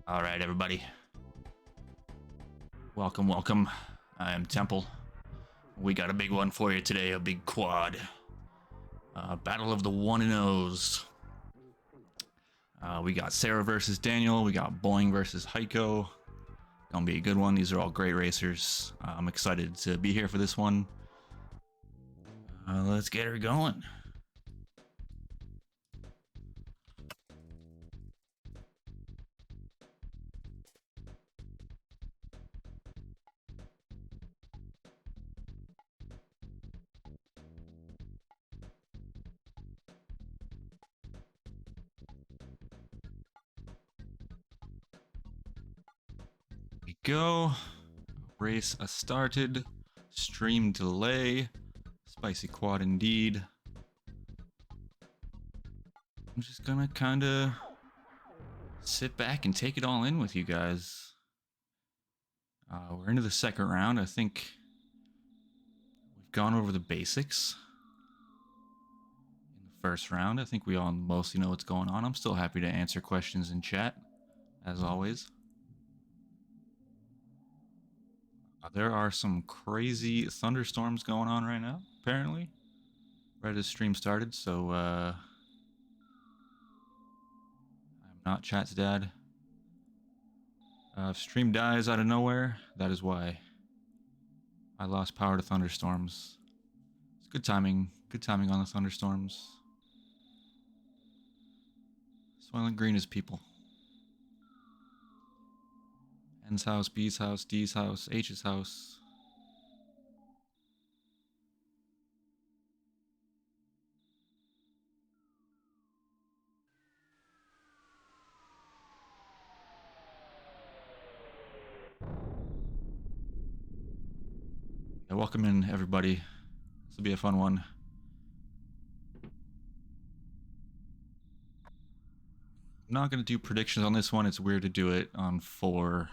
All right, everybody. Welcome, welcome. I am Temple. We got a big one for you today, a big quad. Battle of the 1-0s. We got Serra versus Daniel. We got Boing versus Heiko. Gonna be a good one. These are all great racers. I'm excited to be here for this one. Let's get her going. We go. Race started. Stream delay. Spicy quad indeed. I'm just gonna kinda sit back and take it all in with you guys. We're into the second round. I think we've gone over the basics in the first round. I think we all mostly know what's going on. I'm still happy to answer questions in chat, as always. There are some crazy thunderstorms going on right now, apparently. Right as stream started, so I'm not chat's dad. If stream dies out of nowhere, that is why. I lost power to thunderstorms. It's good timing. Good timing on the thunderstorms. Soylent Green is people. N's house, B's house, D's house, H's house. Yeah, welcome in, everybody. This will be a fun one. I'm not going to do predictions on this one. It's weird to do it on 4.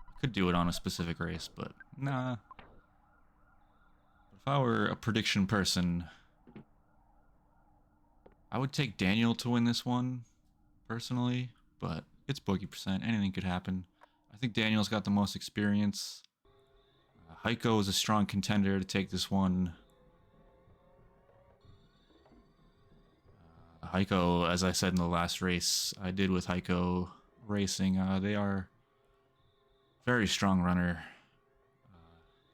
I could do it on a specific race, but nah. If I were a prediction person, I would take Daniel to win this one, personally, but it's Boogey %. Anything could happen. I think Daniel's got the most experience. Heiko is a strong contender to take this one. Heiko, as I said in the last race I did with Heiko Racing, they are very strong runner.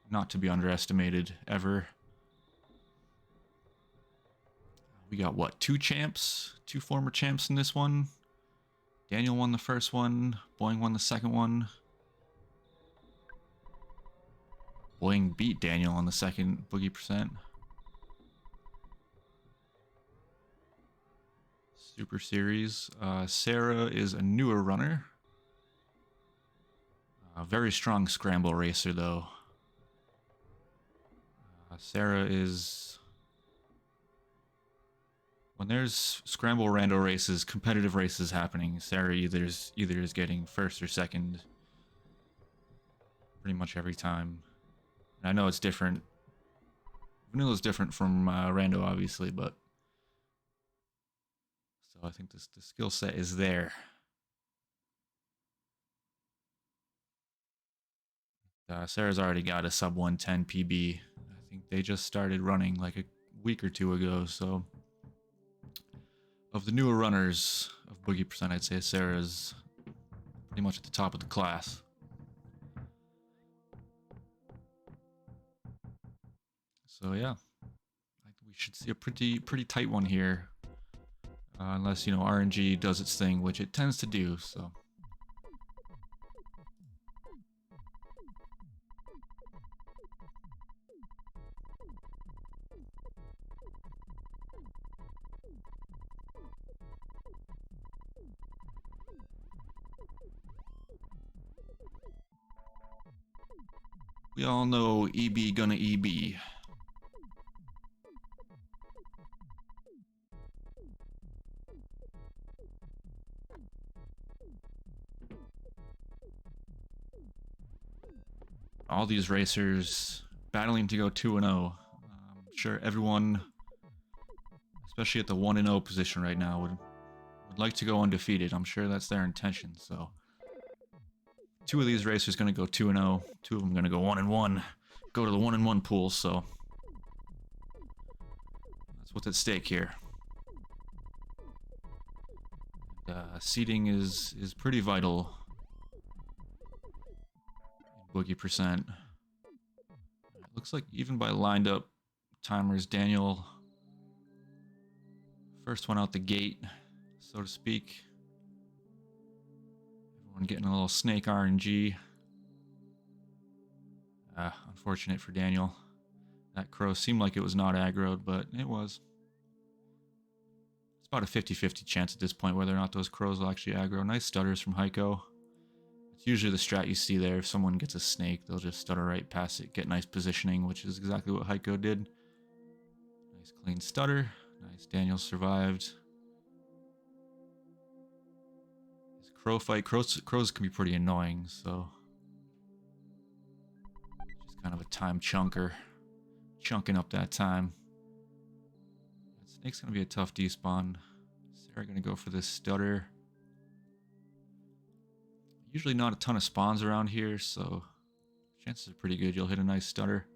Not to be underestimated, ever. We got, what, 2 champs? 2 former champs in this one? Daniel won the first one. Boing won the second one. Boing beat Daniel on the second Boogey %. Super Series. Serra is a newer runner. A very strong scramble racer, though. Serra is... When there's scramble rando races, competitive races happening, Serra either is getting first or second pretty much every time. And I know it's different. Vanilla's different from rando, obviously, but... So I think the skill set is there. Sarah's already got a sub 110 PB. I think they just started running like a week or 2 ago, so... Of the newer runners of Boogey %, I'd say Sarah's pretty much at the top of the class. So yeah, we should see a pretty tight one here, unless, you know, RNG does its thing, which it tends to do. So we all know EB gonna EB. All these racers battling to go 2-0. I'm sure everyone, especially at the 1-0 position right now, would like to go undefeated. I'm sure that's their intention, so two of these racers going to go 2-0. Two of them going to go 1-1. Go to the 1-1 pool, so that's what's at stake here. Seating is pretty vital. Boogie percent. Looks like even by lined up timers, Daniel first one out the gate, so to speak. Everyone getting a little snake RNG. Unfortunate for Daniel. That crow seemed like it was not aggroed, but it was. It's about a 50-50 chance at this point whether or not those crows will actually aggro. Nice stutters from Heiko. It's usually the strat you see there. If someone gets a snake, they'll just stutter right past it, get nice positioning, which is exactly what Heiko did. Nice clean stutter. Nice, Daniel survived. His crow fight. Crows can be pretty annoying, so just kind of a time chunker. Chunking up that time. That snake's going to be a tough despawn. Serra going to go for this stutter. Usually not a ton of spawns around here, so chances are pretty good you'll hit a nice stutter.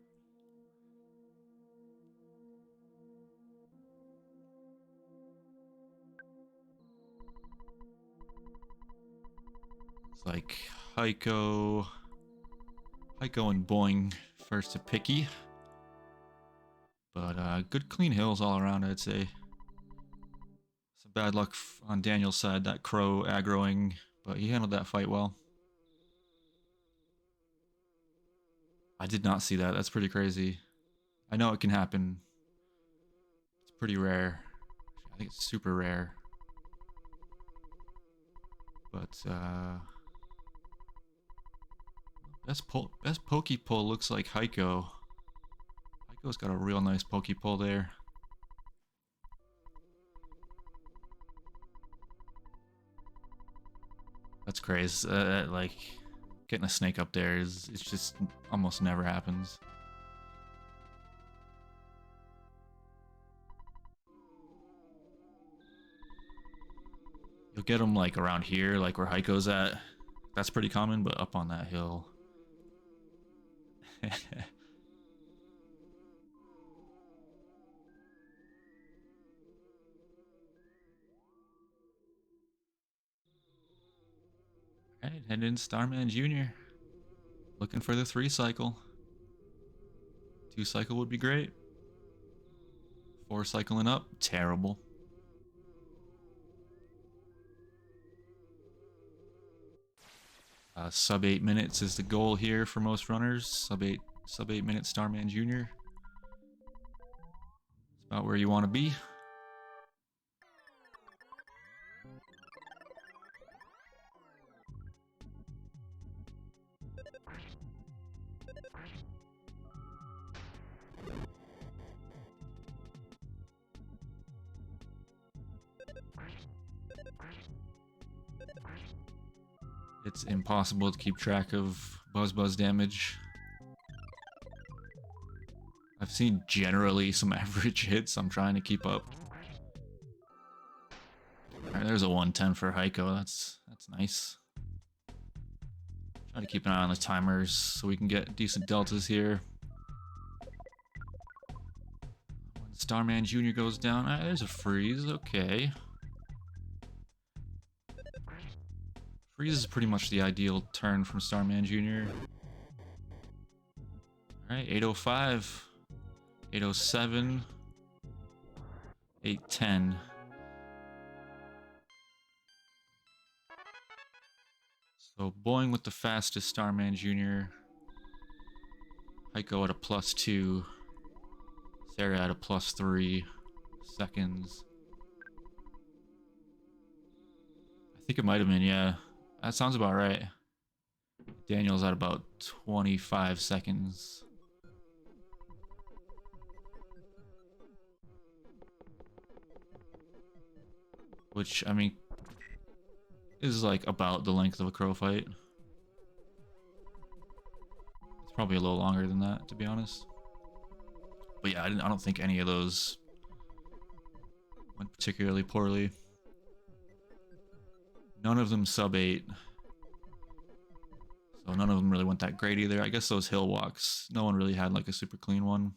It's like Heiko and Boing first to Picky. But good clean hills all around, I'd say. Some bad luck on Daniel's side, that crow aggroing, but he handled that fight well. I did not see that. That's pretty crazy. I know it can happen. It's pretty rare. I think it's super rare. But best poke pull looks like Heiko. Heiko's got a real nice poke pull there. That's crazy. Like getting a snake up there it's just almost never happens. You'll get them like around here, like where Heiko's at. That's pretty common, but up on that hill. Alright, heading into Starman Jr. Looking for the 3 cycle. 2 cycle would be great. 4 cycling up, terrible. Sub 8 minutes is the goal here for most runners. Sub 8 minute Starman Jr. It's about where you want to be. It's impossible to keep track of buzz damage. I've seen generally some average hits. I'm trying to keep up. Alright, there's a 110 for Heiko. That's nice. Trying to keep an eye on the timers so we can get decent deltas here. When Starman Jr. goes down, there's a freeze. Okay. Freeze is pretty much the ideal turn from Starman Jr. Alright, 805, 807, 810. So Boing with the fastest Starman Jr. Heiko at a +2. Serra at a +3 seconds. I think it might have been, yeah. That sounds about right. Daniel's at about 25 seconds. Which, I mean, is like about the length of a crow fight. It's probably a little longer than that, to be honest. But yeah, I don't think any of those went particularly poorly. None of them sub 8. So none of them really went that great either. I guess those hill walks, no one really had like a super clean one.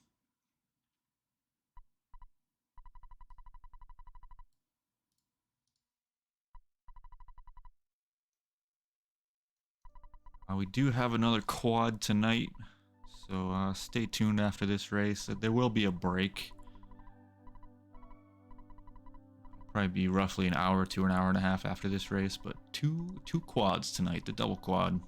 We do have another quad tonight, so stay tuned after this race. There will be a break. Probably be roughly an hour to an hour and a half after this race, but two quads tonight, the double quad.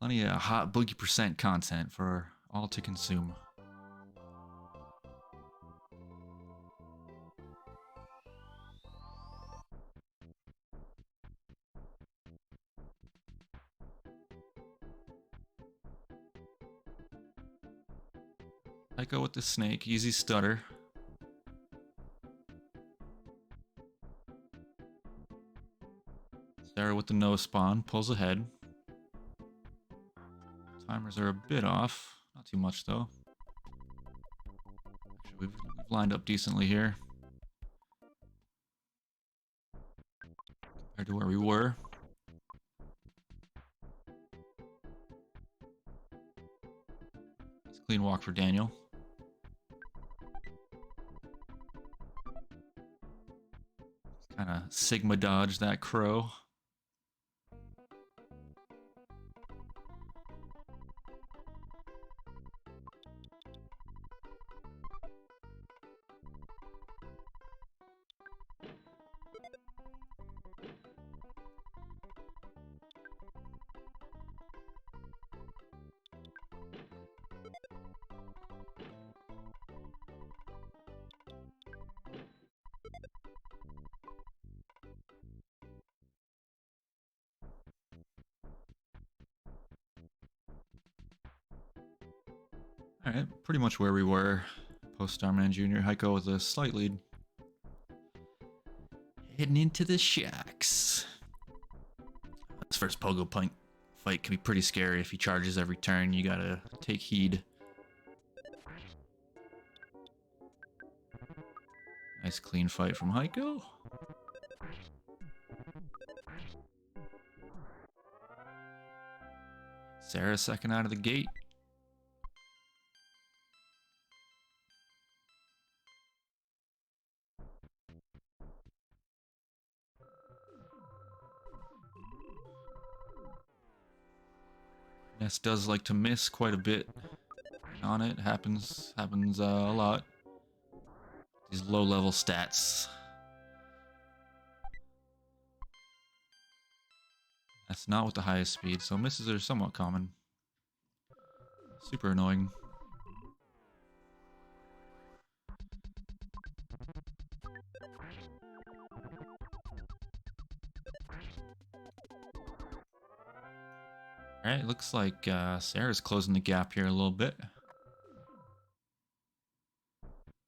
Plenty of hot Boogey % content for all to consume. I go with the snake, easy stutter. Serra with the nose spawn, pulls ahead. Timers are a bit off, not too much though. Actually, we've lined up decently here compared to where we were. It's a clean walk for Daniel. Kind of Sigma dodge that crow. Alright, pretty much where we were post Starman Jr. Heiko with a slight lead. Heading into the shacks. This first pogo fight can be pretty scary if he charges every turn. You gotta take heed. Nice clean fight from Heiko. Serra second out of the gate. Ness does like to miss quite a bit on it. Happens a lot. These low level stats. That's not with the highest speed, so misses are somewhat common. Super annoying. Alright, looks like Serra's closing the gap here a little bit.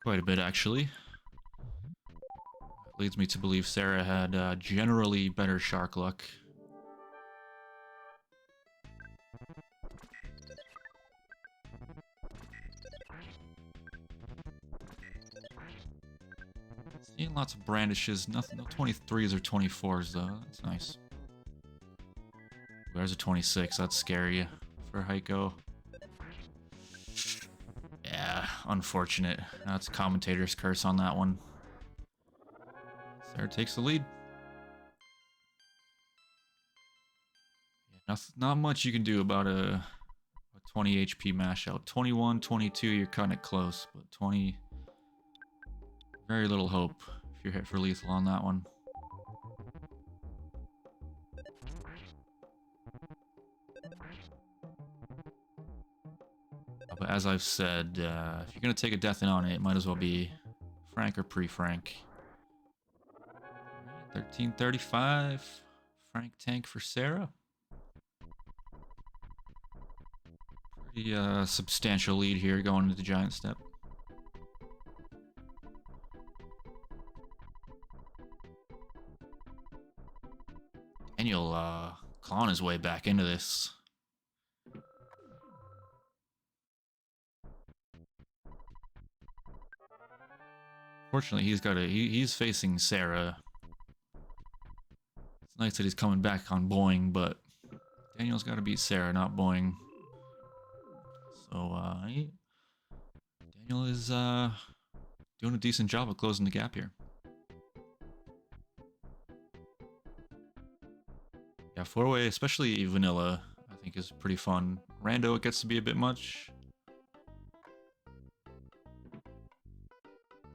Quite a bit, actually. Leads me to believe Serra had generally better shark luck. Seeing lots of brandishes, nothing, no 23s or 24s though. That's nice. There's a 26. That's scary for Heiko. Yeah, unfortunate. That's commentator's curse on that one. Serra takes the lead. Yeah, not much you can do about a 20 HP mash out. 21, 22, you're cutting it close, but 20, very little hope if you're hit for lethal on that one. But as I've said, if you're going to take a death in on it, it might as well be Frank or pre-Frank. 1335. Frank tank for Serra. Pretty substantial lead here going into the giant step. Daniel clawing his way back into this. Fortunately, he's facing Serra. It's nice that he's coming back on Boing, but Daniel's got to beat Serra, not Boing. So Daniel is doing a decent job of closing the gap here. Yeah, 4-way, especially vanilla, I think is pretty fun. Rando, it gets to be a bit much.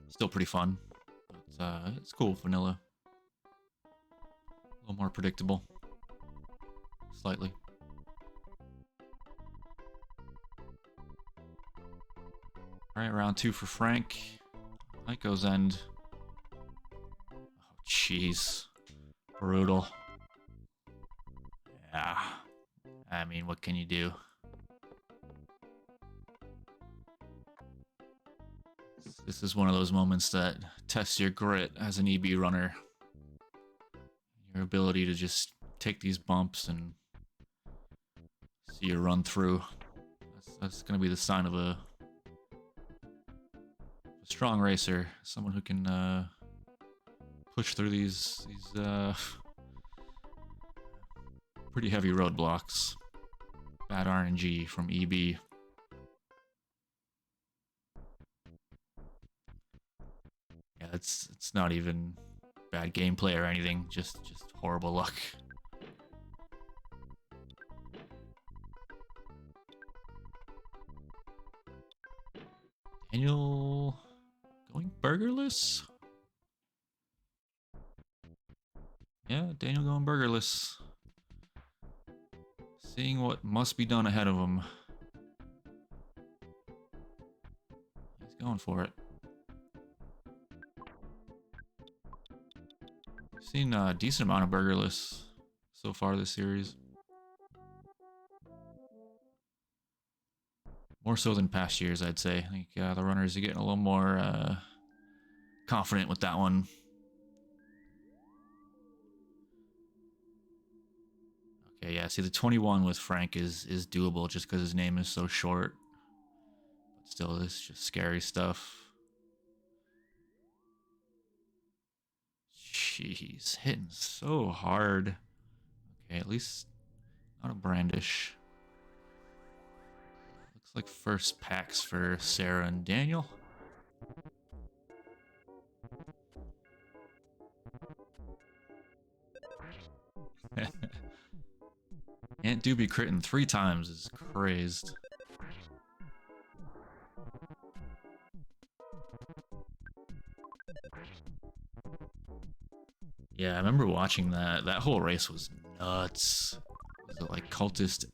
Still pretty fun, but it's cool, vanilla. A little more predictable. Slightly. Alright, round 2 for Frank. Heiko's end. Oh, jeez. Brutal. Yeah. I mean, what can you do? This is one of those moments that tests your grit as an EB runner. Your ability to just take these bumps and see you run through. That's going to be the sign of a strong racer. Someone who can push through these pretty heavy roadblocks. Bad RNG from EB. Yeah, it's not even bad gameplay or anything, just horrible luck. Daniel going burgerless? Yeah, Daniel going burgerless. Seeing what must be done ahead of him. He's going for it. We've seen a decent amount of burgerless so far this series. More so than past years, I'd say. I think the runners are getting a little more confident with that one. Okay, yeah, see the 21 with Frank is doable just because his name is so short. But still, this is just scary stuff. Jeez, hitting so hard. Okay, at least not a brandish. Looks like first packs for Serra and Daniel. Aunt Doobie critting 3 times is crazed. Yeah, I remember watching that. That whole race was nuts. Was it like Cultist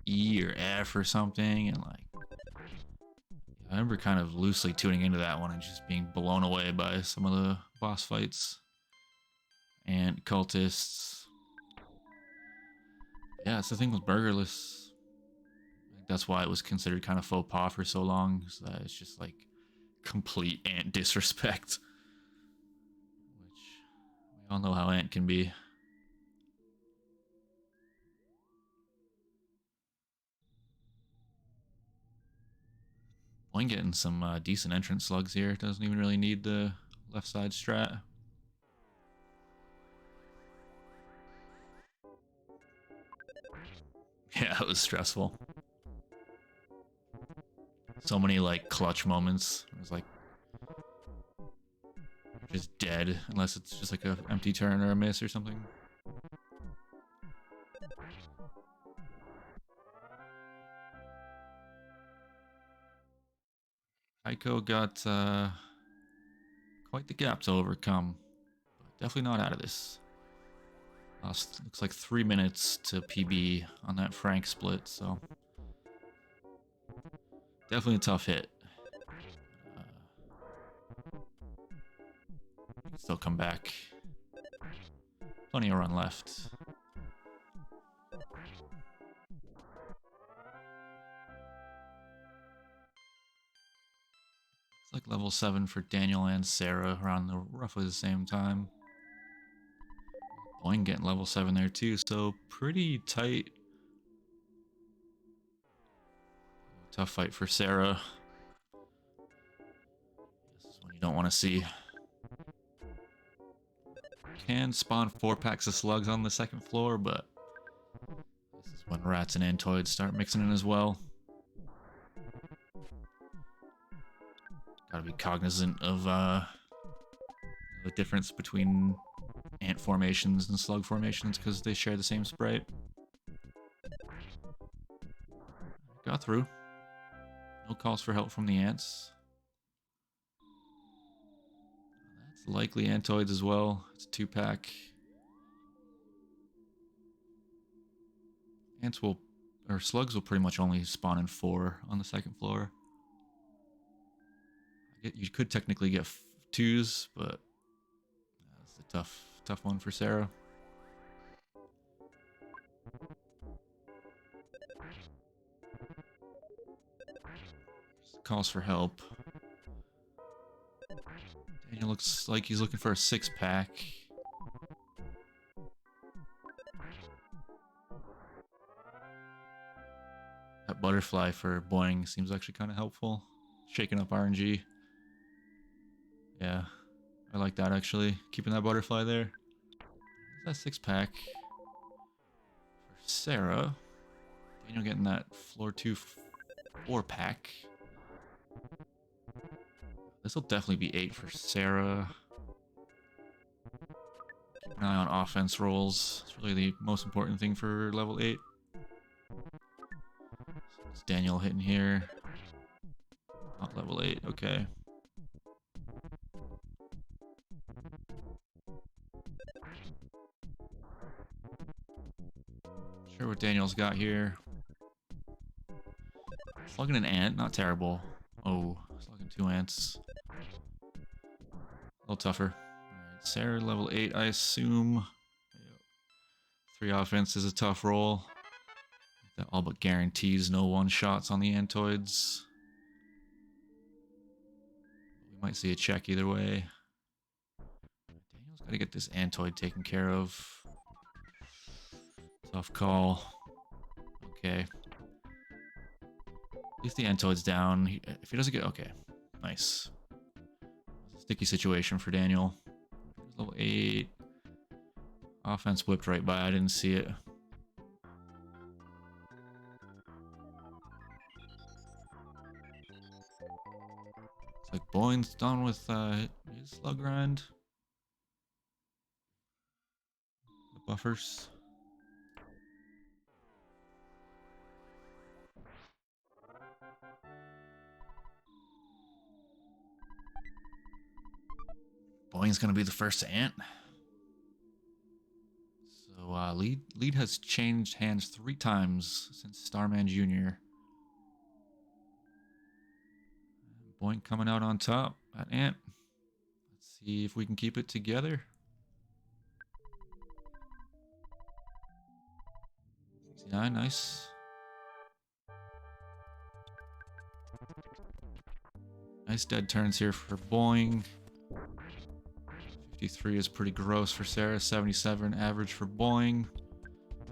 E or F or something? And like, I remember kind of loosely tuning into that one and just being blown away by some of the boss fights. And Cultists. Yeah, it's the thing with burgerless. I think that's why it was considered kind of faux pas for so long. So that it's just like complete Ant disrespect. Which we all know how Ant can be. Boing getting some decent entrance slugs here. Doesn't even really need the left side strat. Yeah, it was stressful. So many like clutch moments. It was like just dead unless it's just like an empty turn or a miss or something. Heiko got quite the gap to overcome, but definitely not out of this. Lost, looks like 3 minutes to PB on that Frank split, so definitely a tough hit. Still come back. Plenty of run left. It's like level 7 for Daniel and Serra around roughly the same time. Boing getting level 7 there too, so pretty tight. Tough fight for Serra. This is when you don't want to see. Can spawn 4 packs of slugs on the second floor, but this is when rats and antoids start mixing in as well. Gotta be cognizant of the difference between ant formations and slug formations because they share the same sprite. Got through. No calls for help from the ants. That's likely antoids as well. It's a 2-pack. Ants will, or slugs will pretty much only spawn in 4 on the second floor. You could technically get 2s, but that's a tough one for Serra. Calls for help. Daniel looks like he's looking for a 6-pack. That butterfly for Boing seems actually kind of helpful. Shaking up RNG. Yeah, I like that actually. Keeping that butterfly there. That's that 6-pack. For Serra. Daniel getting that floor 2 4-pack. This will definitely be 8 for Serra. Keep an eye on offense rolls. It's really the most important thing for level 8. So it's Daniel hitting here. Not level 8, okay. Sure what Daniel's got here. Slugging an ant, not terrible. Oh, slugging 2 ants. A little tougher. Alright, Serra level 8, I assume. 3 offense is a tough roll. That all but guarantees no one-shots on the antoids. We might see a check either way. Daniel's got to get this antoid taken care of. Tough call. Okay. At least the antoid's down. If he doesn't get... Okay. Nice. Sticky situation for Daniel. Level 8. Offense whipped right by. I didn't see it. It's like Boing's done with his slug grind. The buffers. Boing's gonna be the first ant. So lead has changed hands 3 times since Starman Jr. Boing coming out on top at ant. Let's see if we can keep it together. 69, nice. Nice dead turns here for Boing. 53 is pretty gross for Serra. 77 average for Boing.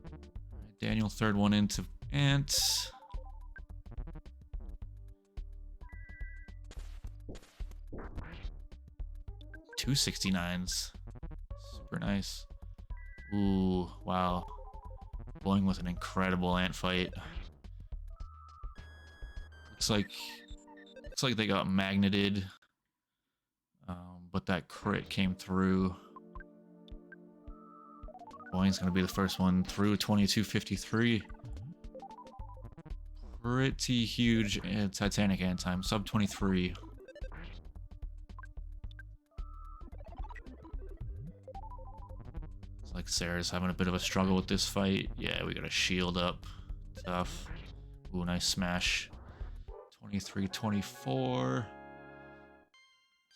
Right, Daniel, third one into ant. Two 69s. Super nice. Ooh, wow. Boing with an incredible ant fight. Looks like they got magneted. But that crit came through. Boing's gonna be the first one through. 2253. Pretty huge Titanic ant time. Sub 23. It's like Serra's having a bit of a struggle with this fight. Yeah, we got a shield up. Tough. Ooh, nice smash. 23-24.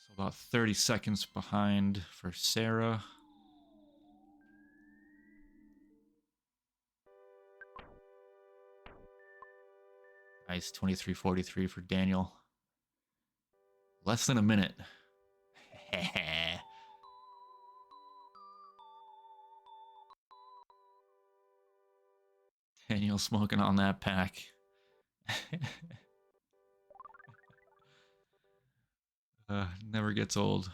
So about 30 seconds behind for Serra. Nice 23-43 for Daniel. Less than a minute. Daniel smoking on that pack. Never gets old.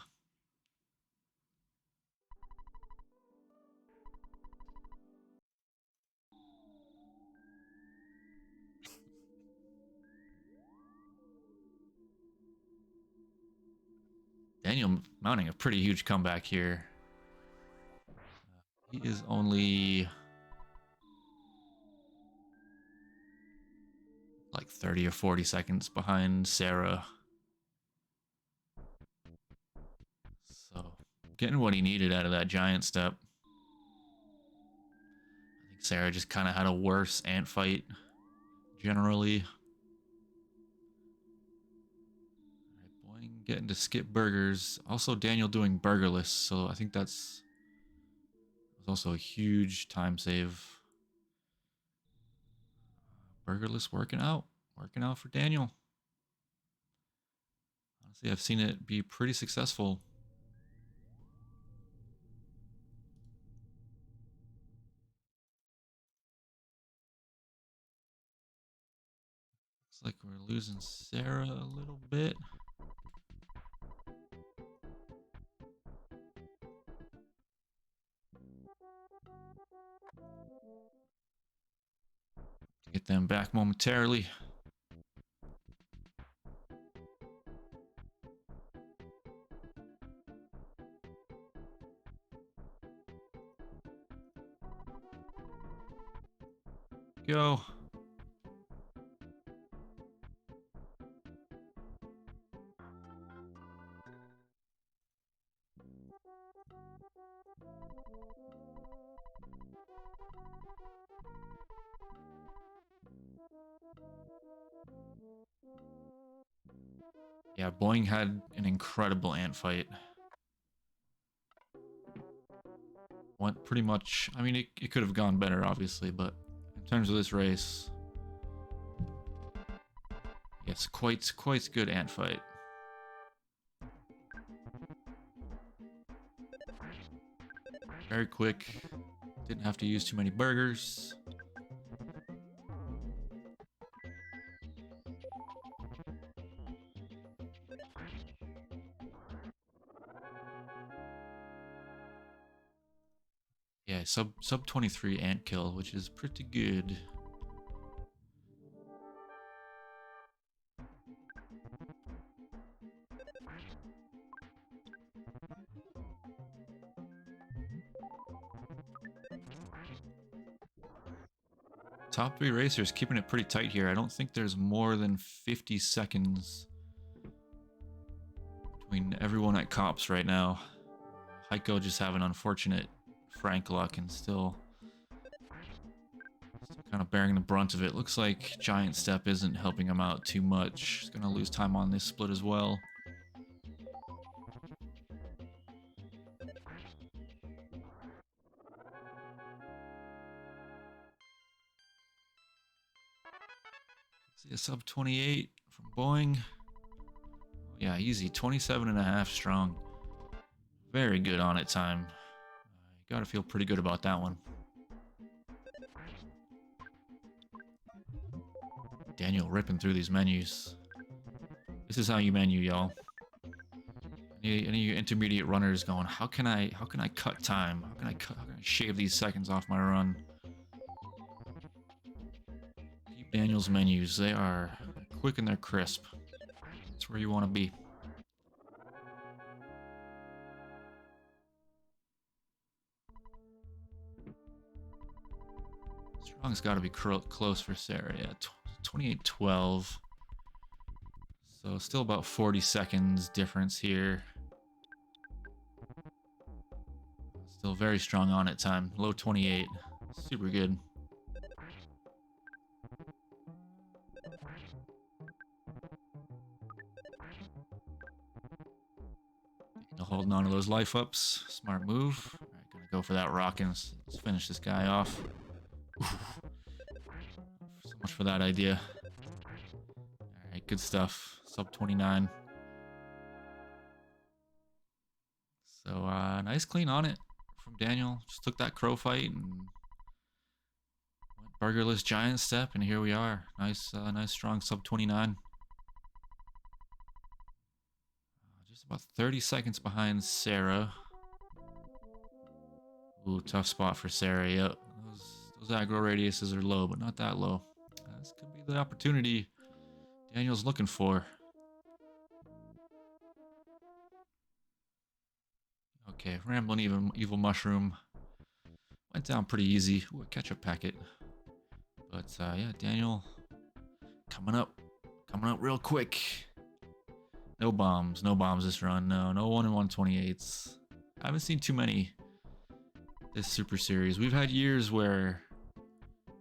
Daniel mounting a pretty huge comeback here. He is only like 30 or 40 seconds behind Serra. So getting what he needed out of that giant step. I think Serra just kind of had a worse ant fight generally. All right, Boing getting to skip burgers. Also Daniel doing burgerless, so I think that's also a huge time save. Burgerless working out for Daniel. Honestly, I've seen it be pretty successful. Looks like we're losing Serra a little bit. Get them back momentarily. Go. Yeah, Boing had an incredible ant fight. Went pretty much, I mean, it could have gone better, obviously, but in terms of this race, yes, quite good ant fight. Very quick. Didn't have to use too many burgers. Yeah, sub 23 ant kill, which is pretty good. Top 3 racers keeping it pretty tight here. I don't think there's more than 50 seconds between everyone at Cops right now. Heiko just having unfortunate Frank luck and still kind of bearing the brunt of it. Looks like Giant Step isn't helping him out too much. He's going to lose time on this split as well. See a sub 28 from Boing. Yeah, easy. 27.5 strong. Very good on it time. You got to feel pretty good about that one. Daniel ripping through these menus. This is how you menu, y'all. Any of you intermediate runners going, how can I cut time? How can I shave these seconds off my run? Keep Daniel's menus. They are quick and they're crisp. That's where you want to be. Strong's got to be close for Serra. Yeah, 28-12. So still about 40 seconds difference here. Still very strong on it time. Low 28. Super good. Holding on to those life ups. Smart move. All right, gonna go for that rock and let's finish this guy off. Oof. So much for that idea. All right, good stuff. Sub 29. So nice clean on it from Daniel. Just took that crow fight and went burgerless giant step, and here we are. Nice strong sub 29. about 30 seconds behind Serra. Ooh, tough spot for Serra. Yep. Those aggro radiuses are low, but not that low. This could be the opportunity Daniel's looking for. Okay, Rambling Evil Mushroom. Went down pretty easy. Ooh, a ketchup packet. But yeah, Daniel coming up real quick. No bombs this run. No 1 in 128s. I haven't seen too many this Super Series. We've had years where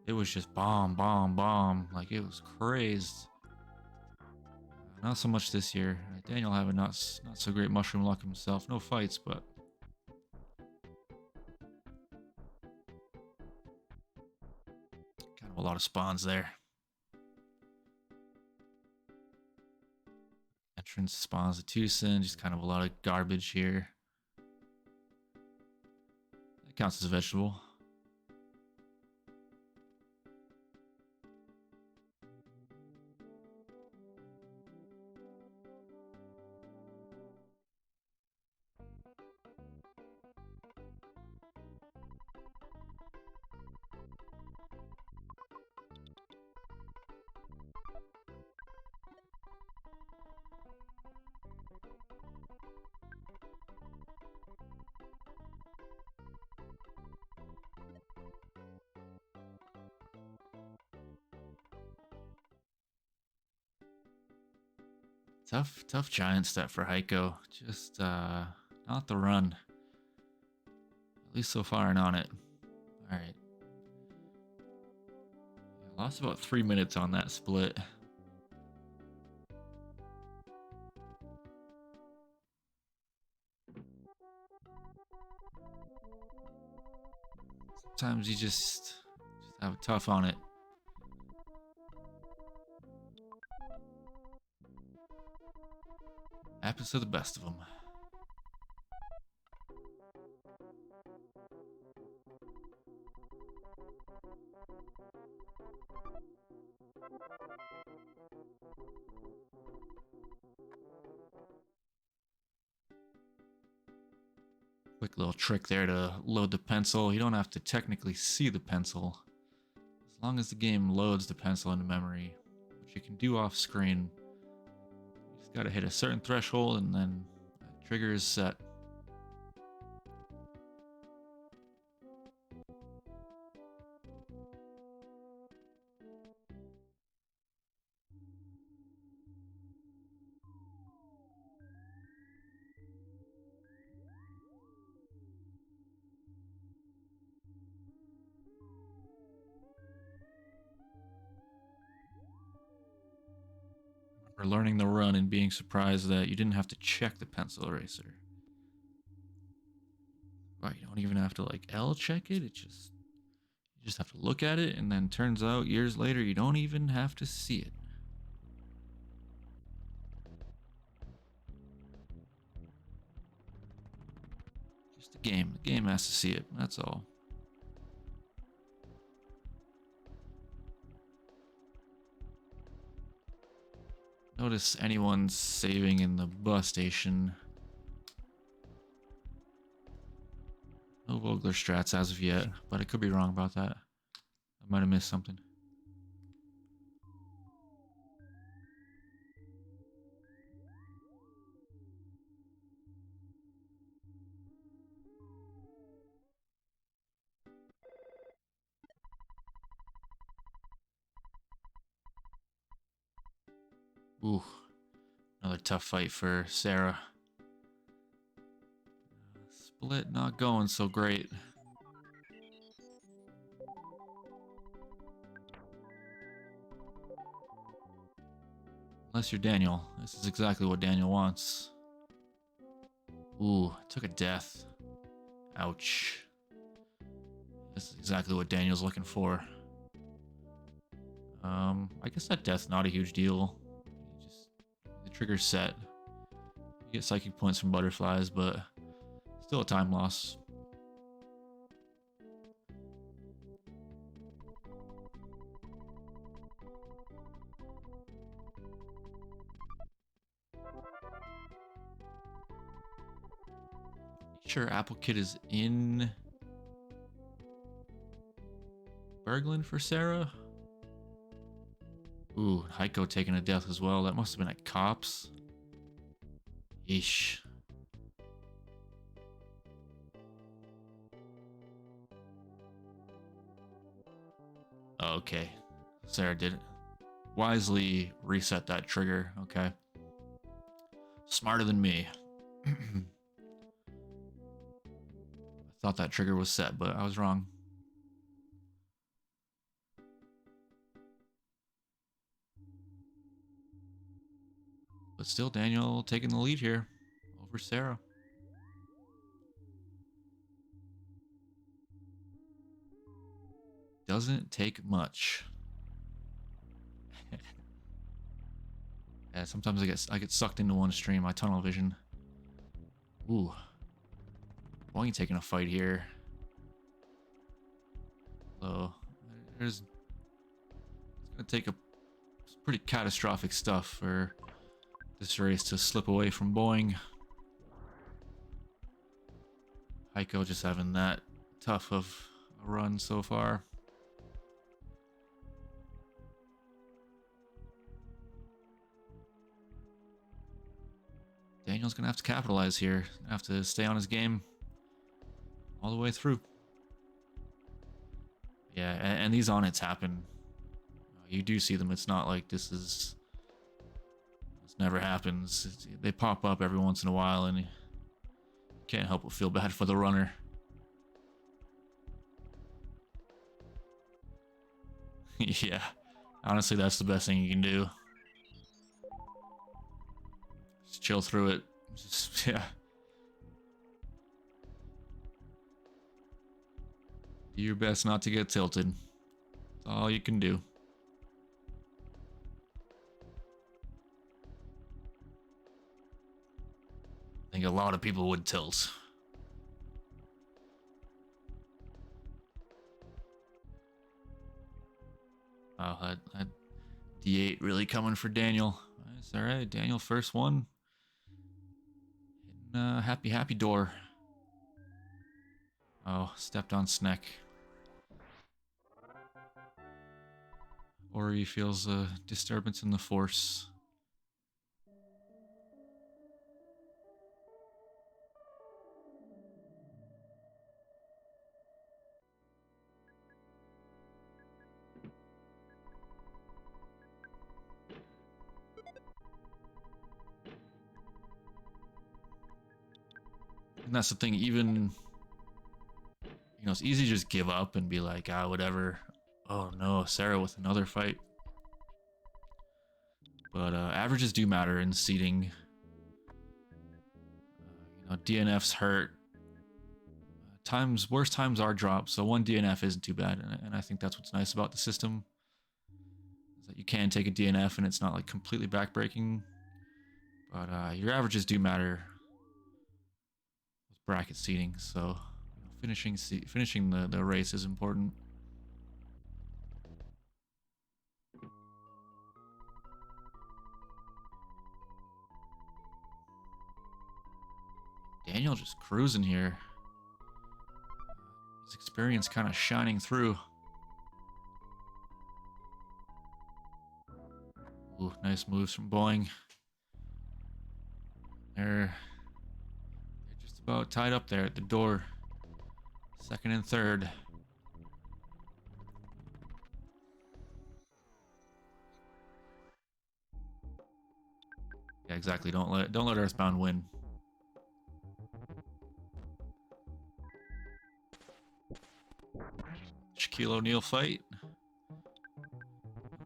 it was just bomb. Like it was crazed. Not so much this year. Daniel having not so great mushroom luck himself. No fights, but kind of a lot of spawns there. Entrance spawns a Tucson, just kind of a lot of garbage here. That counts as a vegetable. Tough giant step for Heiko. Just not the run. At least so far and on it. Alright. Lost about 3 minutes on that split. Sometimes you just have it tough on it. Happens to the best of them. Quick little trick there to load the pencil. You don't have to technically see the pencil, as long as the game loads the pencil into memory, which you can do off screen. You just gotta hit a certain threshold and then the trigger is set. Or learning the run and being surprised that you didn't have to check the pencil eraser. Right, you don't even have to like L check it. You just have to look at it, and then turns out years later you don't even have to see it. Just a game. The game has to see it. That's all. Notice anyone's saving in the bus station. No Vogler strats as of yet, but I could be wrong about that. I might have missed something. Ooh, another tough fight for Serra. Split not going so great. Unless you're Daniel. This is exactly what Daniel wants. Ooh, took a death. Ouch. This is exactly what Daniel's looking for. I guess that death's not a huge deal. The trigger's set. You get psychic points from butterflies, but still a time loss. Sure, Apple Kid is in Berglund for Serra. Ooh, Heiko taking a death as well. That must have been at Cops. Yeesh. Okay. Serra did it. Wisely reset that trigger. Okay. Smarter than me. I thought that trigger was set, but I was wrong. But still, Daniel taking the lead here over Serra. Doesn't take much. Yeah, sometimes I get sucked into one stream, my tunnel vision. Ooh. Boogey taking a fight here. So it's gonna take a pretty catastrophic stuff for this race to slip away from Boeing. Heiko just having that tough of a run so far. Daniel's gonna have to capitalize here. Gonna have to stay on his game all the way through. Yeah, and these on-hits happen. You do see them. It's not like this never happens. They pop up every once in a while, and you can't help but feel bad for the runner. Yeah, honestly, that's the best thing you can do. Just chill through it. Just, yeah. Do your best not to get tilted. That's all you can do. I think a lot of people would tilt. Oh, that D8 really coming for Daniel. It's all right. Daniel, first one. Hitting happy door. Oh, stepped on Sneck. Or he feels a disturbance in the force. And that's the thing, even, you know, it's easy to just give up and be like, ah, whatever. Oh no, Serra with another fight. But averages do matter in seeding. You know, DNFs hurt. Worst times are dropped, so one DNF isn't too bad, and I think that's what's nice about the system. Is that you can take a DNF and it's not like completely backbreaking. But your averages do matter with bracket seeding, so you know, finishing the race is important. Daniel just cruising here. His experience kind of shining through. Ooh, nice moves from Boeing. They're just about tied up there at the door. Second and third. Yeah, exactly. Don't let Earthbound win. Shaquille O'Neal fight.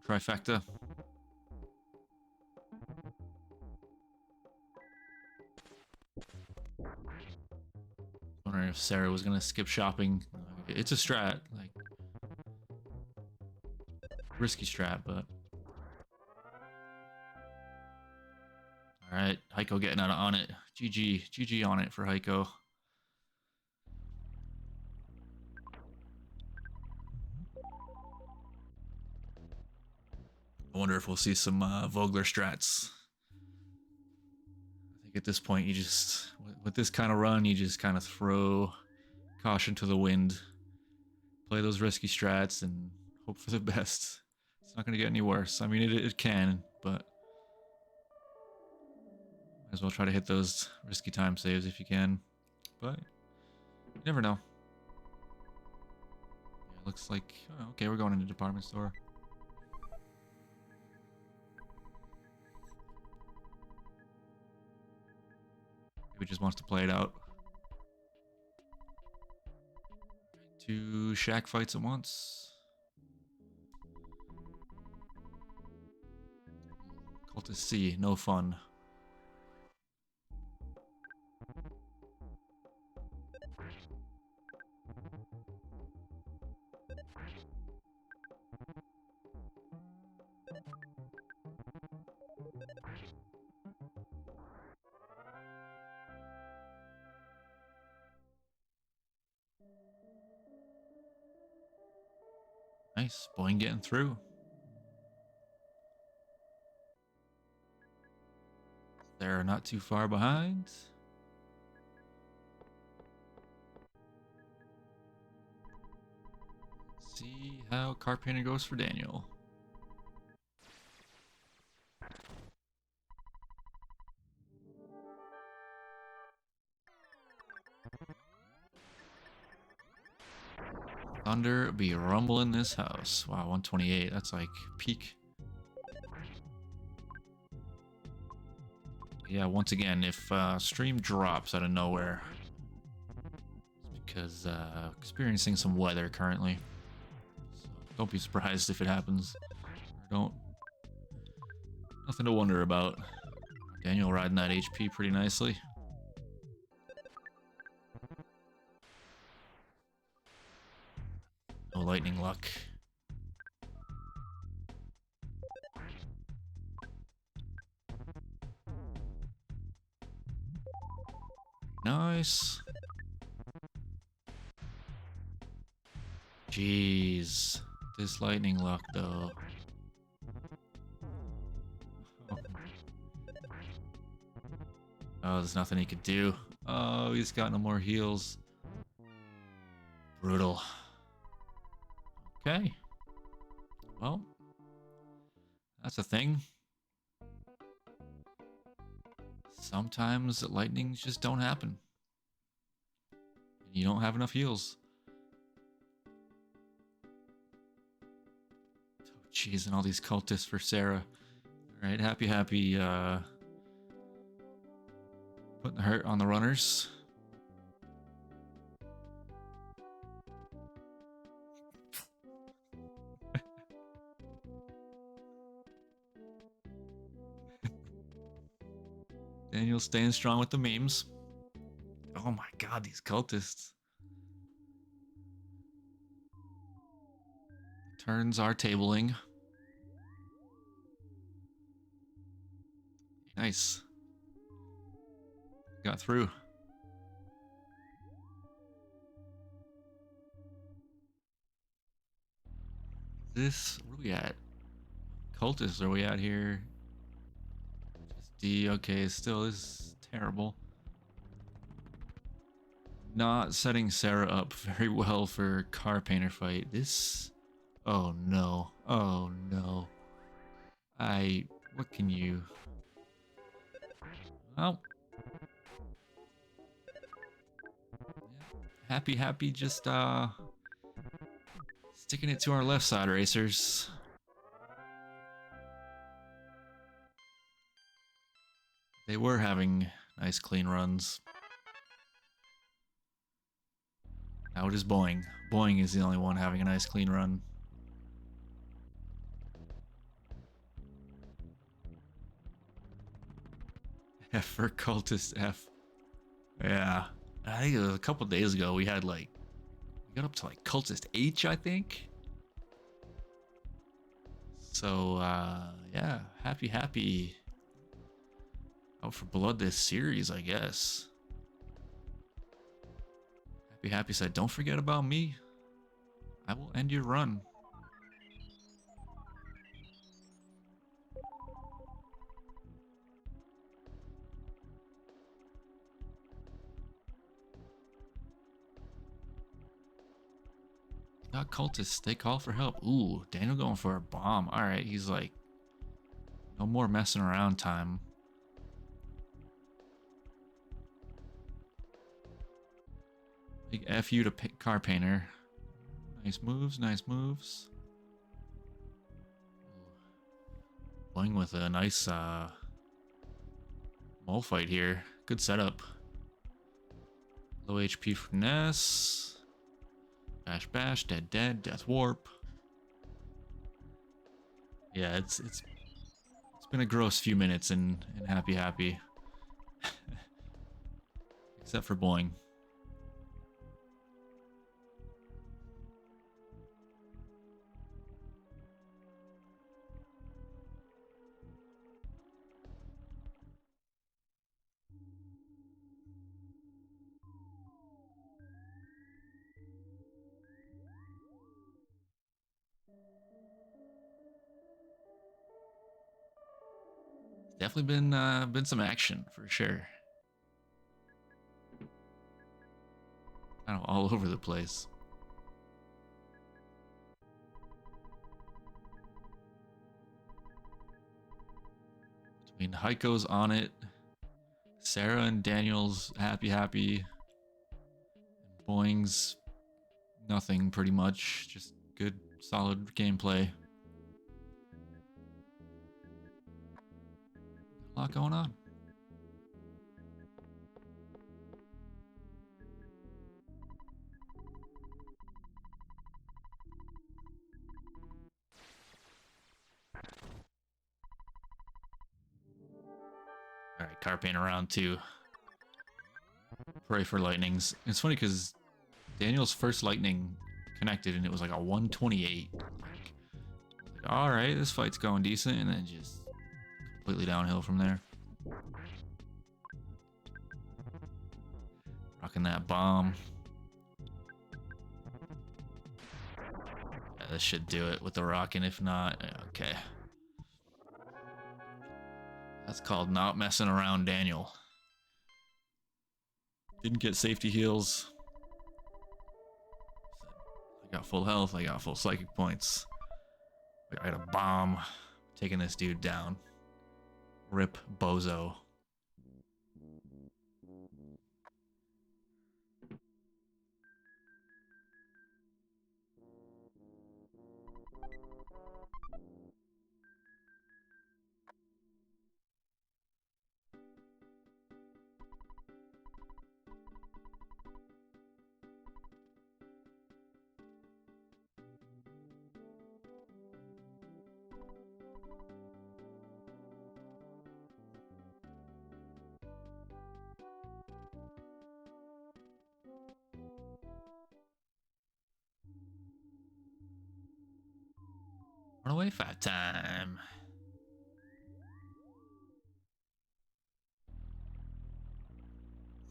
Trifecta. Wondering if Serra was gonna skip shopping. It's a strat, like risky strat, but all right. Heiko getting out on it. GG on it for Heiko. I wonder if we'll see some Vogler strats. I At this point, you just, with this kind of run, you just kind of throw caution to the wind, play those risky strats, and hope for the best. It's not going to get any worse. I mean, it can, but might as well try to hit those risky time saves if you can. But you never know. Yeah, looks like, oh, okay, we're going into the department store. Maybe just wants to play it out. 2 shack fights at once. Cultist C, no fun. Nice, Boing getting through. They're not too far behind. See how Carpenter goes for Daniel. Thunder be rumbling this house. Wow, 128. That's like peak. Yeah, once again, if stream drops out of nowhere, it's because experiencing some weather currently. So don't be surprised if it happens. Or nothing to wonder about. Daniel riding that HP pretty nicely. No lightning luck. Nice. Jeez. This lightning luck, though. Oh, there's nothing he could do. Oh, he's got no more heals. Brutal. Okay. Well, that's a thing. Sometimes lightnings just don't happen. You don't have enough heals. Oh, jeez, and all these cultists for Serra. Alright, happy, putting the hurt on the runners. Daniel staying strong with the memes. Oh my god, these cultists. Turns are tabling. Nice. Got through. This, what are we at? Cultists are we at here? Just D, okay, still is terrible. Not setting Serra up very well for car painter fight. This, oh no, oh no. What can you? Well, happy, just sticking it to our left side racers. They were having nice clean runs. Now it is Boing. Boing is the only one having a nice clean run. F for cultist F. Yeah. I think it was a couple days ago we had we got up to cultist H, I think. So yeah, happy out for blood this series, I guess. Happy said, don't forget about me. I will end your run. Got cultists. They call for help. Ooh, Daniel going for a bomb. All right, he's like, no more messing around time. Big F you to car painter. Nice moves, nice moves. Playing with a nice mole fight here. Good setup. Low HP finesse. Bash bash, dead dead, death warp. Yeah, it's been a gross few minutes in happy happy. Except for Boing. Definitely been some action for sure. Kind of all over the place. Between Heiko's on it, Serra and Daniel's happy, and Boing's nothing pretty much. Just good, solid gameplay. A lot going on. All right, Carpain around two. Pray for lightnings. It's funny because Daniel's first lightning connected and it was like a 128. Like, all right, this fight's going decent, and then just completely downhill from there. Rocking that bomb. Yeah, this should do it with the rocking. If not, okay. That's called not messing around, Daniel. Didn't get safety heals. I got full health. I got full psychic points. I got a bomb. Taking this dude down. Rip Bozo. Runaway 5 time.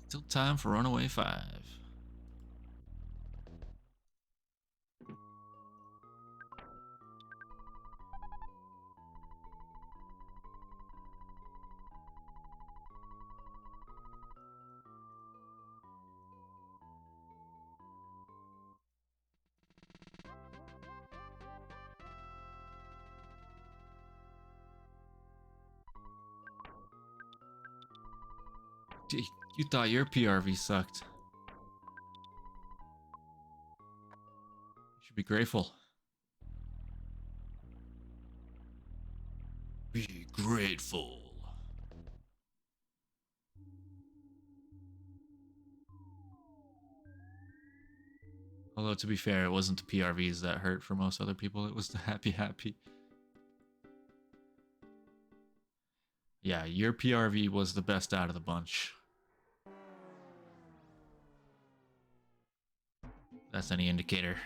Still time for Runaway 5. You thought your PRV sucked. You should be grateful. Be grateful. Although, to be fair, it wasn't the PRVs that hurt for most other people. It was the happy. Yeah, your PRV was the best out of the bunch. That's any indicator.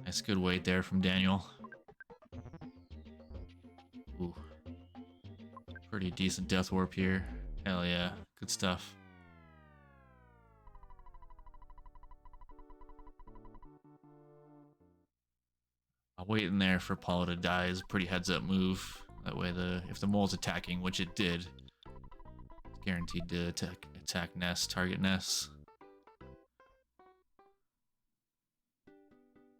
Nice good weight there from Daniel. Ooh. Pretty decent death warp here. Hell yeah. Good stuff. I'll wait in there for Paula to die is a pretty heads up move. That way if the mole's attacking, which it did, it's guaranteed to Attack nest, target nest.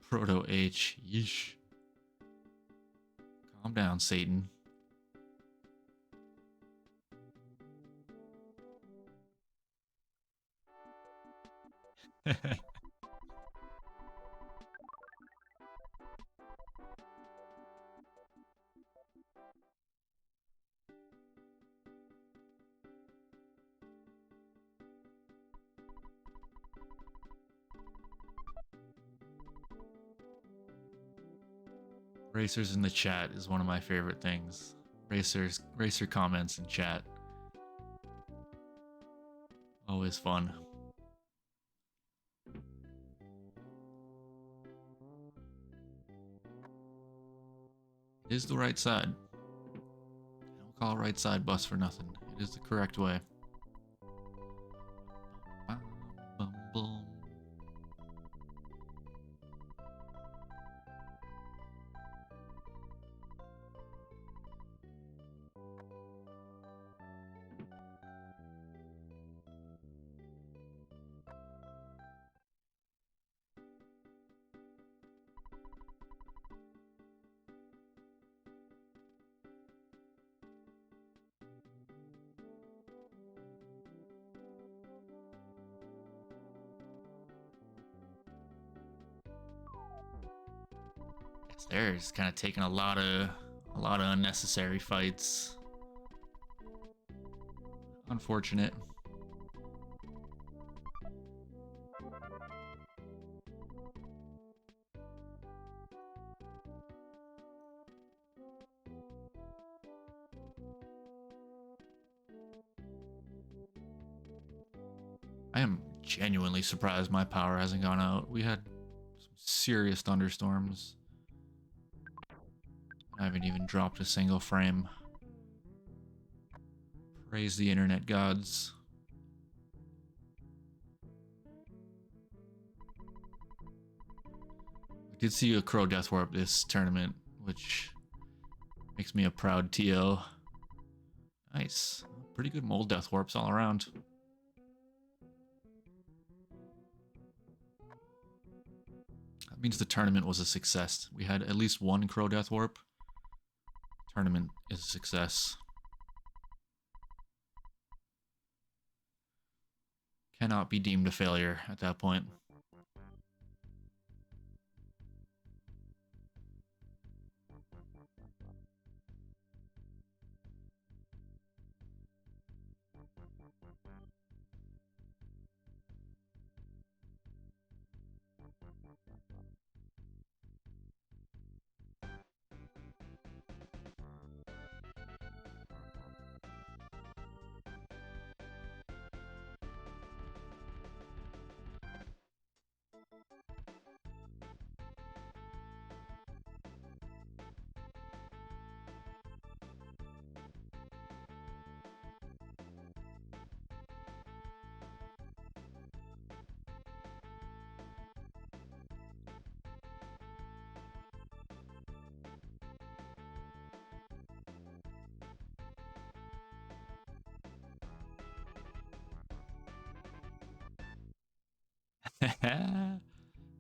Proto H. Yeesh. Calm down, Satan. Racers in the chat is one of my favorite things. Racer comments in chat. Always fun. It is the right side. I don't call it right side bus for nothing. It is the correct way. There's kind of taking a lot of unnecessary fights. Unfortunate. I am genuinely surprised my power hasn't gone out. We had some serious thunderstorms. I haven't even dropped a single frame. Praise the internet gods. I did see a Crow Death Warp this tournament, which makes me a proud TO. Nice. Pretty good mold Death Warps all around. That means the tournament was a success. We had at least one Crow Death Warp. Tournament is a success. Cannot be deemed a failure at that point.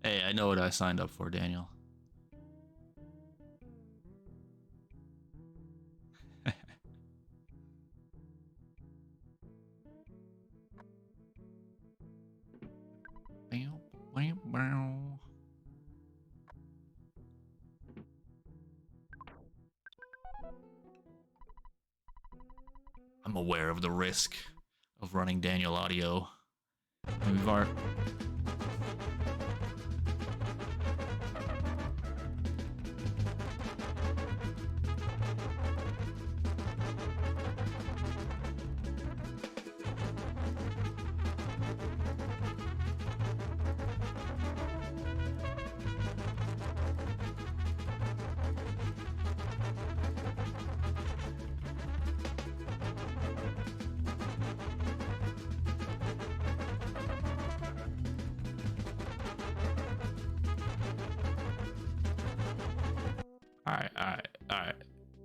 Hey, I know what I signed up for, Daniel. I'm aware of the risk of running Daniel audio. We've already...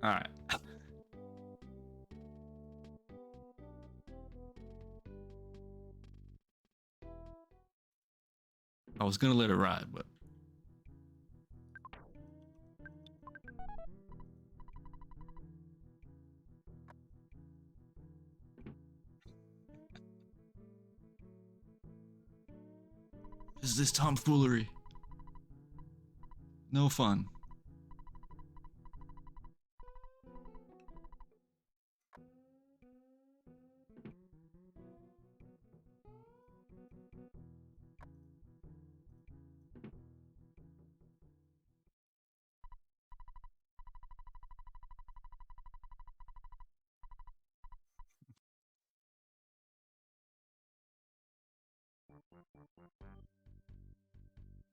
All right. I was gonna let it ride, but is this tomfoolery? No fun.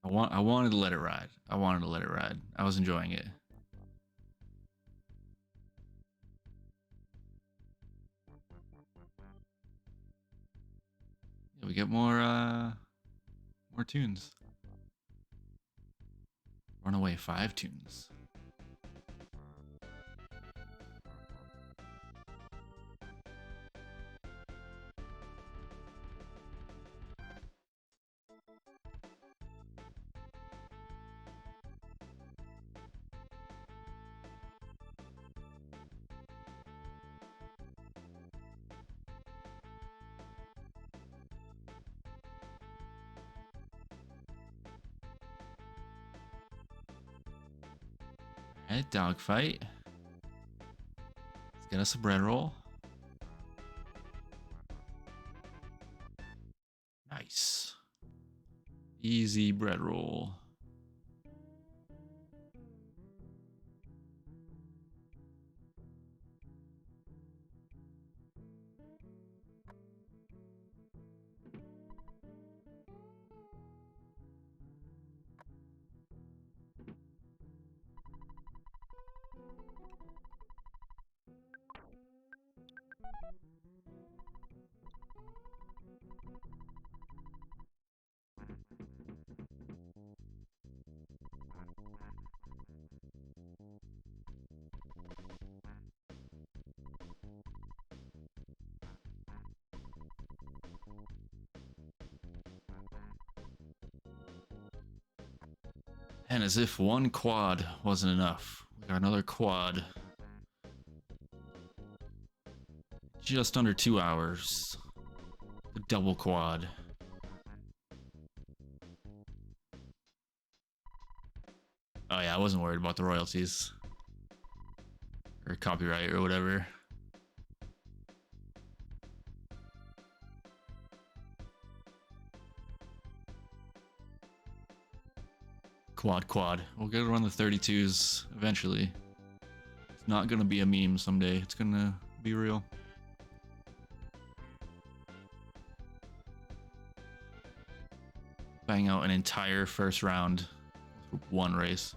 I wanted to let it ride. I wanted to let it ride. I was enjoying it. Yeah, we get more tunes. Runaway 5 tunes. Alright, dogfight. Let's get us a bread roll. Nice. Easy bread roll. And as if one quad wasn't enough, we got another quad. Just under 2 hours. A double quad. Oh yeah, I wasn't worried about the royalties. Or copyright or whatever. Quad. We'll get to run the 32s eventually. It's not gonna be a meme someday. It's gonna be real. Bang out an entire first round for one race.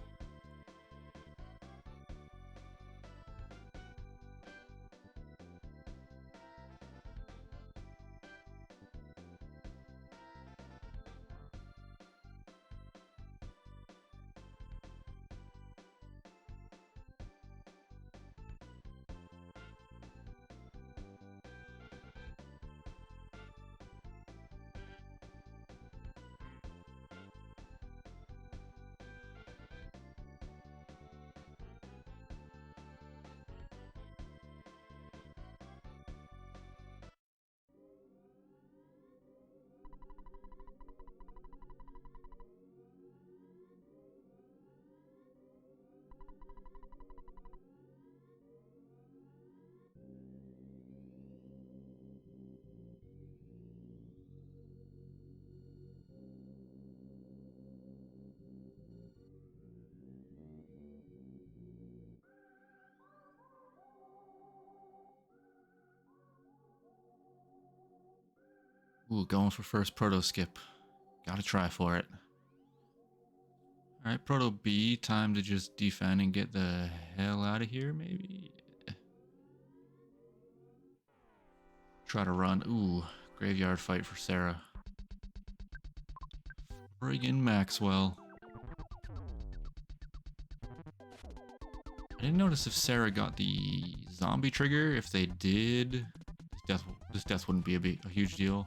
Ooh, going for first proto skip. Gotta try for it. Alright, proto B, time to just defend and get the hell out of here, maybe? Try to run. Ooh, graveyard fight for Serra. Friggin' Maxwell. I didn't notice if Serra got the zombie trigger. If they did, this death wouldn't be a huge deal.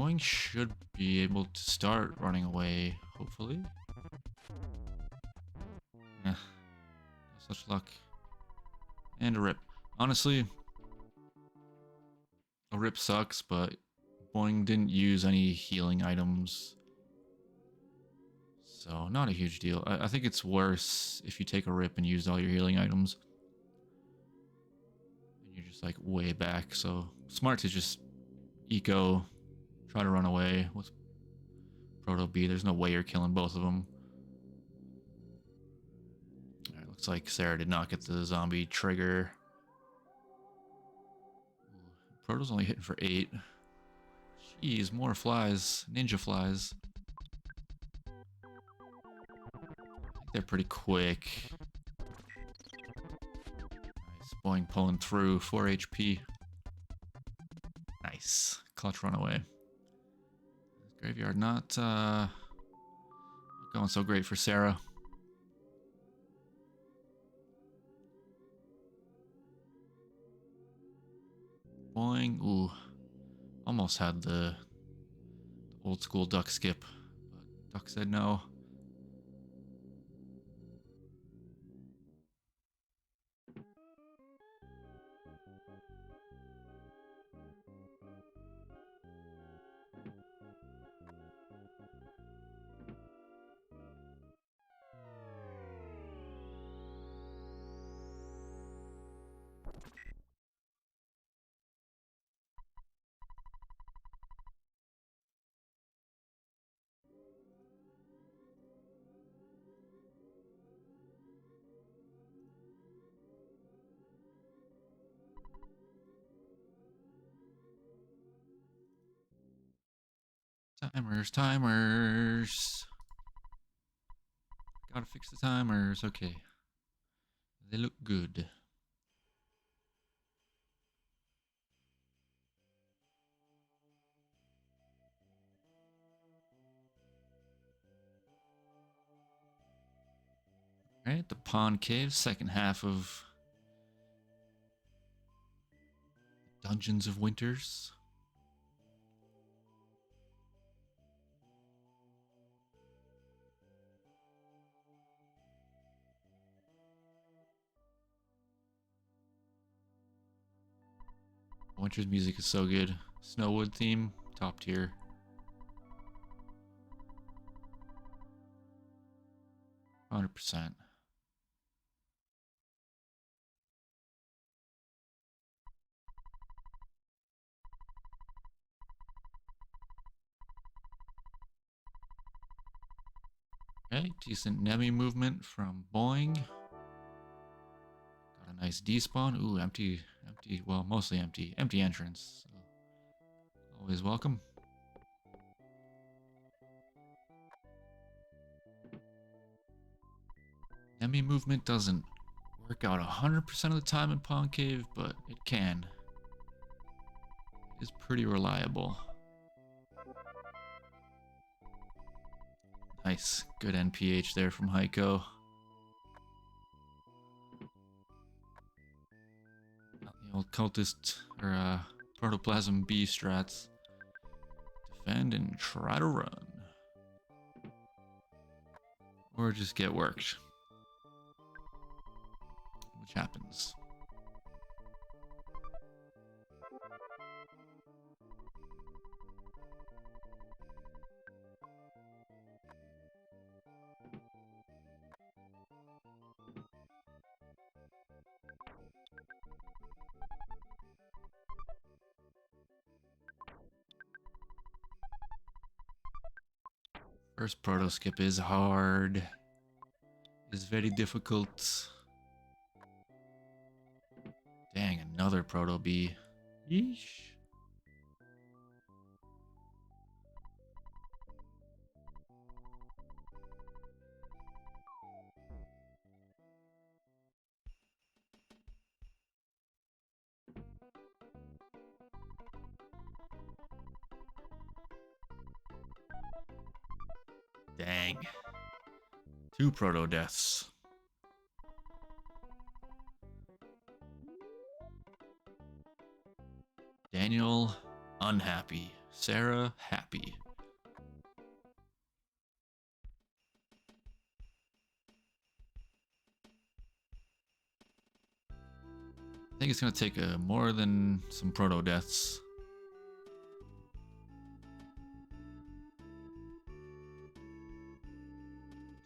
Boing should be able to start running away, hopefully. No such luck. And a rip. Honestly, a rip sucks, but Boing didn't use any healing items. So, not a huge deal. I think it's worse if you take a rip and use all your healing items. And you're just like way back. So, smart to just eco, try to run away with Proto B. There's no way you're killing both of them. Alright, looks like Serra did not get the zombie trigger. Proto's only hitting for 8. Jeez, more flies. Ninja flies. I think they're pretty quick. Nice. Boing pulling through. 4 HP. Nice. Clutch runaway. Graveyard not going so great for Serra. Boing. Ooh. Almost had the old school duck skip, but duck said no. Timers. Gotta fix the timers. Okay. They look good. Alright, the Pond Cave, second half of Dungeons of Winters. Winter's music is so good. Snowwood theme, top tier. %. Okay, decent Nemi movement from Boing. Got a nice despawn. Ooh, empty, well, mostly empty entrance. So always welcome. Nemi movement doesn't work out 100% of the time in Pond Cave, but it can. It is pretty reliable. Nice, good NPH there from Heiko. The old cultist, or protoplasm B strats. Defend and try to run. Or just get worked. Which happens. First proto skip is hard. Is very difficult. Dang, another proto B. Yeesh. Dang. 2 proto deaths. Daniel, unhappy. Serra happy. I think it's gonna take more than some proto deaths.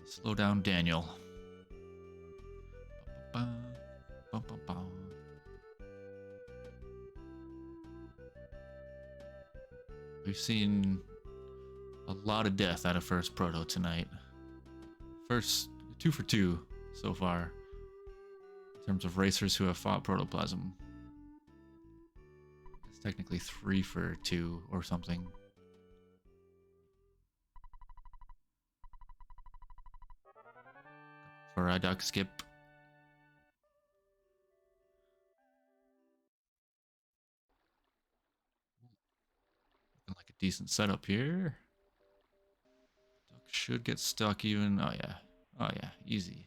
Slow down, Daniel. We've seen a lot of death out of first proto tonight. First 2 for 2 so far in terms of racers who have fought protoplasm. It's technically 3 for 2 or something. For a duck skip. Looking like a decent setup here. Duck should get stuck even. Oh yeah. Oh yeah. Easy.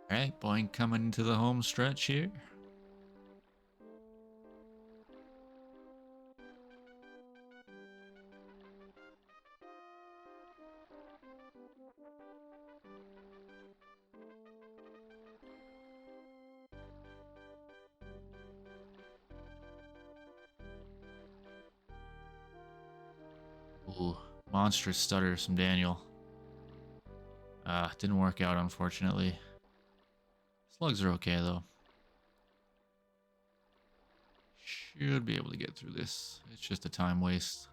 Alright, Boing coming into the home stretch here. Ooh, monstrous stutter from Daniel. Didn't work out, unfortunately. Slugs are okay, though. Should be able to get through this. It's just a time waste.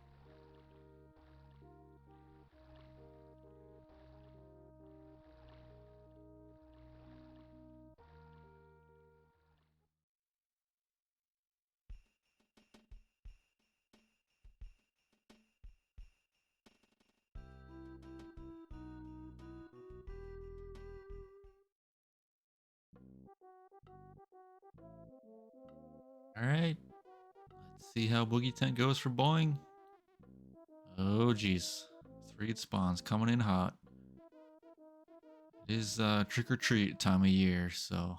Alright. Let's see how Boogie Tent goes for Boing. Oh, geez. 3'd spawns coming in hot. It is trick or treat time of year, so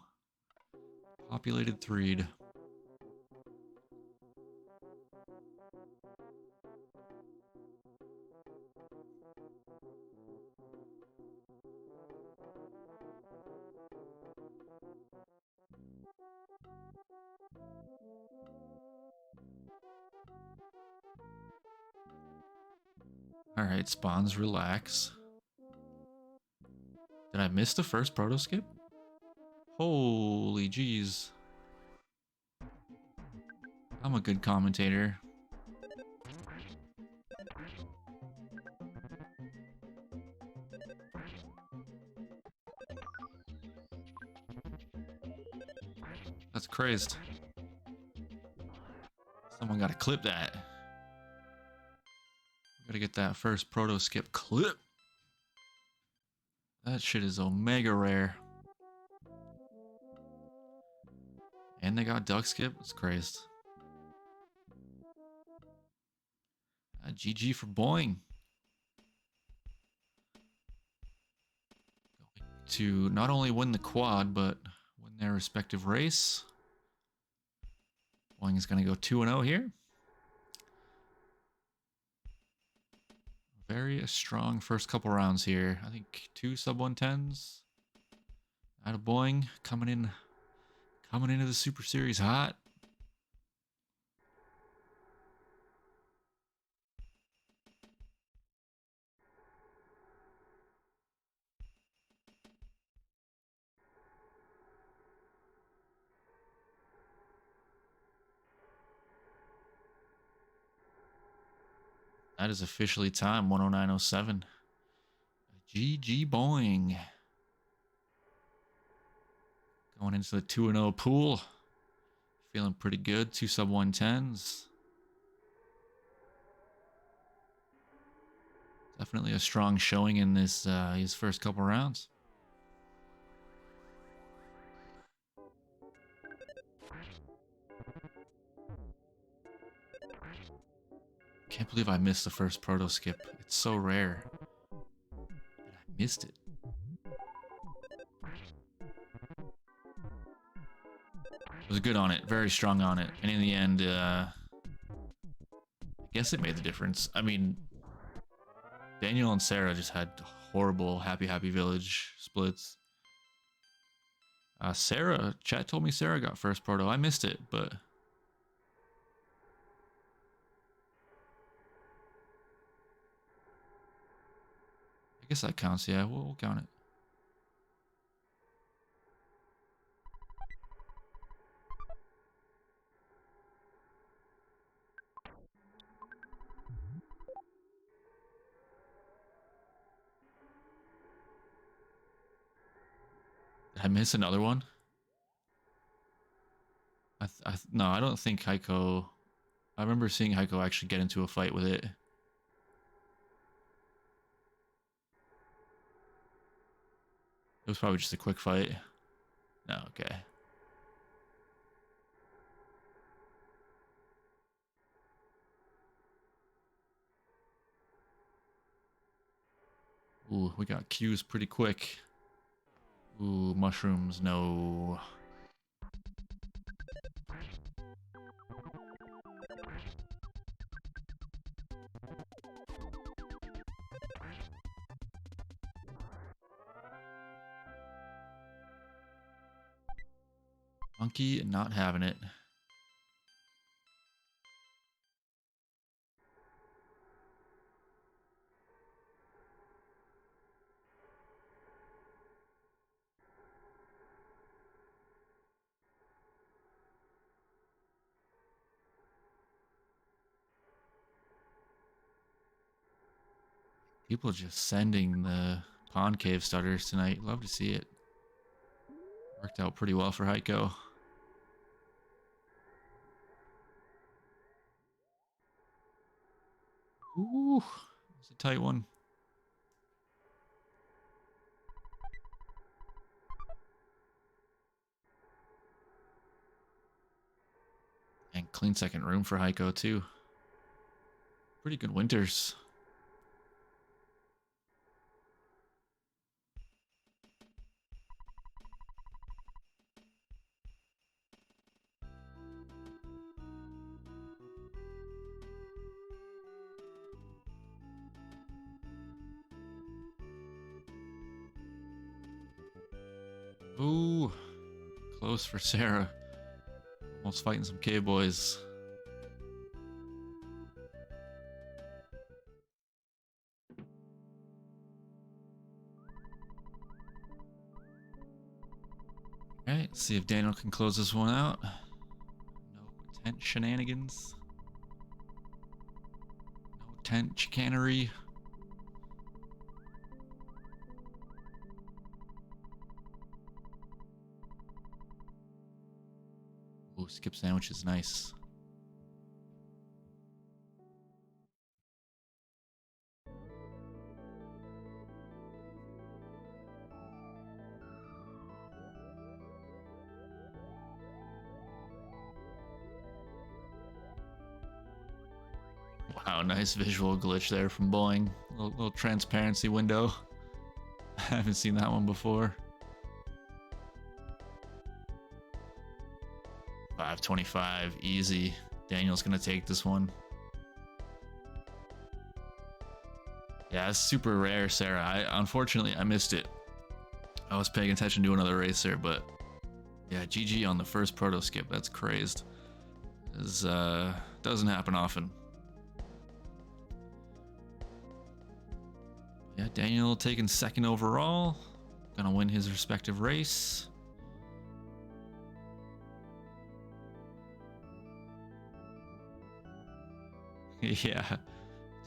populated 3'd. Alright, spawns, relax. Did I miss the first proto skip? Holy jeez. I'm a good commentator. That's crazed. Someone gotta clip that. Gotta get that first proto skip clip. That shit is omega rare. And they got duck skip. It's crazed. GG for Boing. Going to not only win the quad, but win their respective race. Boing is going to go 2-0 here. Very strong first couple rounds here. I think 2 sub-110s. Out of Boing coming into the Super Series hot. That is officially time, 109.07. GG Boing. Going into the 2-0 pool. Feeling pretty good. 2 sub 110s. Definitely a strong showing in this his first couple rounds. Can't believe I missed the first proto skip. It's so rare. And I missed it. Was good on it, very strong on it, and in the end, I guess it made the difference. I mean, Daniel and Serra just had horrible Happy Village splits. Serra, chat told me Serra got first proto. I missed it, but I guess that counts. Yeah, we'll count it. Did I miss another one? No, I don't think Heiko. I remember seeing Heiko actually get into a fight with it. It was probably just a quick fight. No, okay. Ooh, we got Q's pretty quick. Ooh, mushrooms, no. Monkey not having it. People just sending the Pond Cave starters tonight. Love to see it. Worked out pretty well for Heiko. Ooh, it's a tight one. And clean second room for Heiko too. Pretty good winters. Ooh, close for Serra. Almost fighting some K-boys. Alright, let's see if Daniel can close this one out. No tent shenanigans. No tent chicanery. Ooh, skip sandwich is nice. Wow, nice visual glitch there from Boing. Little transparency window. I haven't seen that one before. 525, easy. Daniel's gonna take this one. Yeah, it's super rare, Serra. Unfortunately, I missed it. I was paying attention to another racer, but yeah, GG on the first proto skip. That's crazed. This doesn't happen often. Yeah, Daniel taking second overall. Gonna win his respective race. Yeah,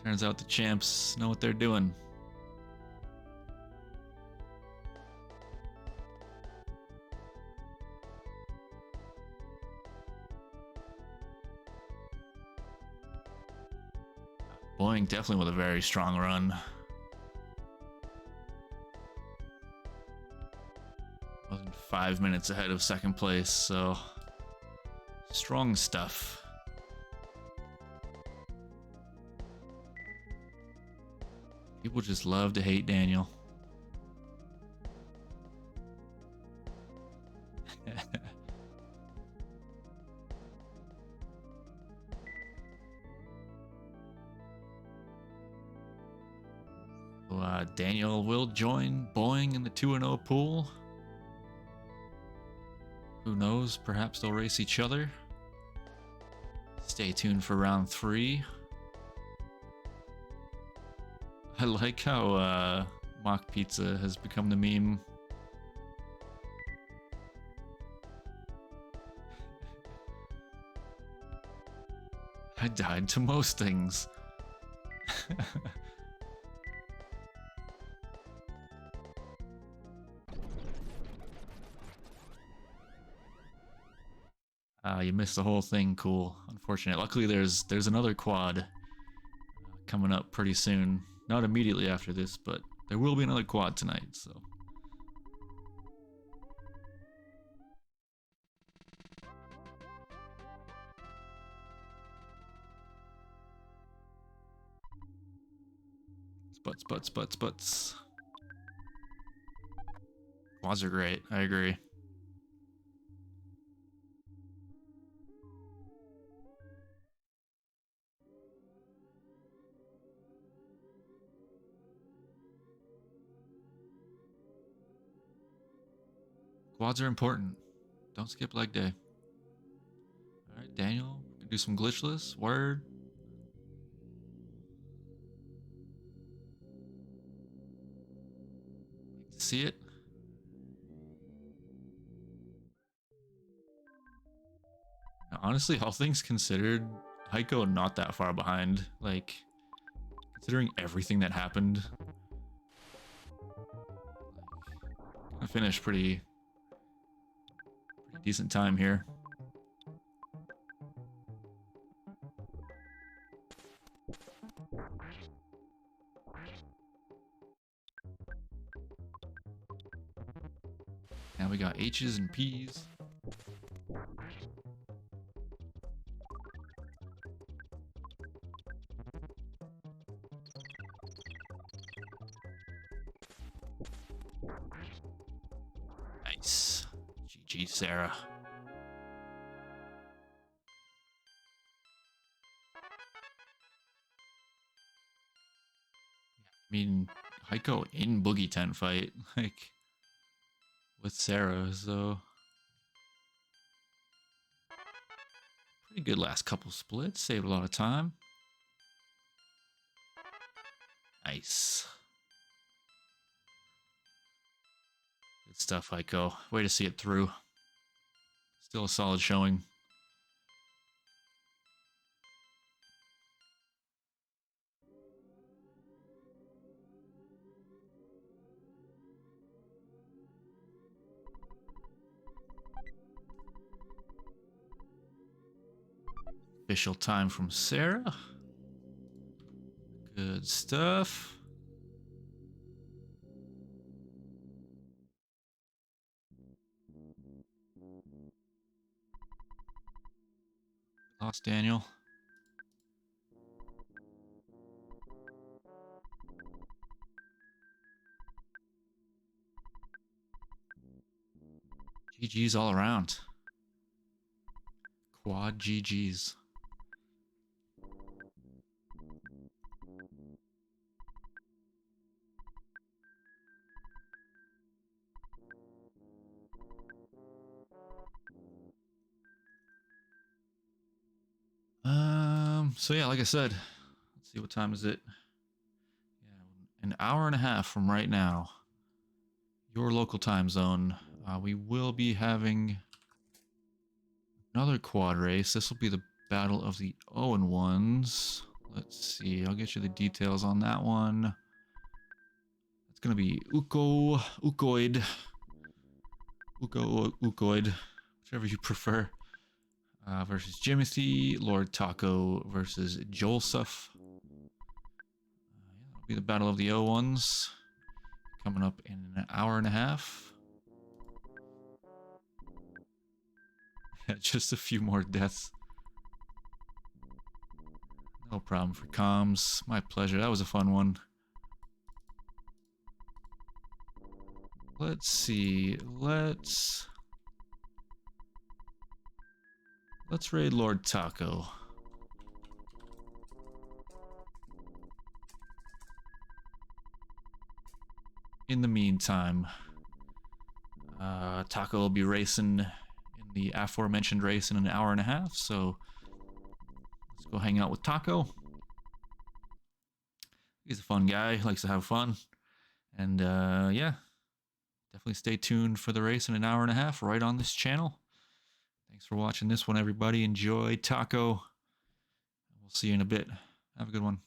Turns out the champs know what they're doing. Boeing definitely with a very strong run. Wasn't 5 minutes ahead of second place, so strong stuff. People just love to hate Daniel. Daniel will join Boeing in the 2-0 pool. Who knows? Perhaps they'll race each other. Stay tuned for round 3. I like how Mock Pizza has become the meme. I died to most things. You missed the whole thing. Cool. Unfortunate. Luckily, there's another quad coming up pretty soon. Not immediately after this, but there will be another quad tonight. So. Butts. Quads are great. I agree. Quads are important. Don't skip leg day. Alright, Daniel, do some glitchless. Word. See it? Now, honestly, all things considered, Heiko not that far behind. Like, considering everything that happened, I finished pretty decent time here. Now we got H's and P's. Nice. GG, Serra. I mean, Heiko in Boogey tent fight, like, with Serra, so pretty good last couple splits, saved a lot of time. Nice. Good stuff, Heiko. Way to see it through. Still a solid showing. Official time from Serra. Good stuff. Lost Daniel. GG's all around. Quad GG's. So yeah, like I said, let's see, what time is it? Yeah, an hour and a half from right now, your local time zone. We will be having another quad race. This will be the battle of the 0-1s. Let's see. I'll get you the details on that one. It's gonna be Ukoid, whichever you prefer. Versus Jimothy, Lord Taco versus Jolsuf. Yeah, that'll be the battle of the O1s. Coming up in an hour and a half. Just a few more deaths. No problem for comms. My pleasure. That was a fun one. Let's see. Let's raid Lord Taco. In the meantime, Taco will be racing in the aforementioned race in an hour and a half, so let's go hang out with Taco. He's a fun guy, likes to have fun. And yeah, definitely stay tuned for the race in an hour and a half right on this channel. Thanks for watching this one, everybody. Enjoy Taco. We'll see you in a bit. Have a good one.